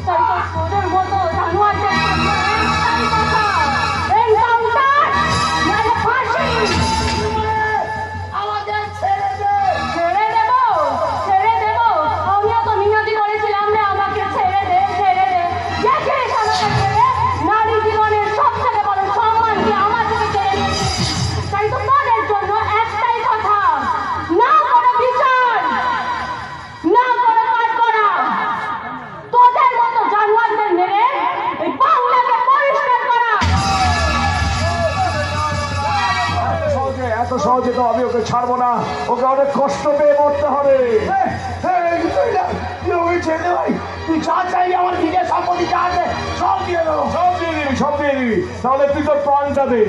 তাই তো তোদের মতো জানোয়ারদের জন্য একটাই কথা, এনকাউন্টার নাহলে ফাঁসি। আমাদের ছেড়ে দে। ছেড়ে দেবো, ছেড়ে দেবো? আমিও তো মিনতি করেছিলাম রে, আমাকে ছেড়ে দে, ছেড়ে দে। দেখিস আমাকে ছেড়ে, নারী জীবনের সব থেকে বড় সম্মানকে আমার থেকে কেড়ে নিয়েছিস। তাই তো তোদের জন্য একটাই কথা, না কোনো বিচার, না কোনো কাঠগড়া। তোদের মতো জানোয়ারদের মেরে এই বাংলাকে পরিষ্কার করা। এত সহজে তো আমি ওকে ছাড়বো না, ওকে অনেক কষ্ট পেয়ে মরতে হবে। তুই যা চাইবি আমার নিজের সম্পত্তি যা আছে সব দিয়ে দেবো। সব দিয়ে দিবি, সব দিয়ে দিবি, তাহলে তুই তোর প্রাণটা দে।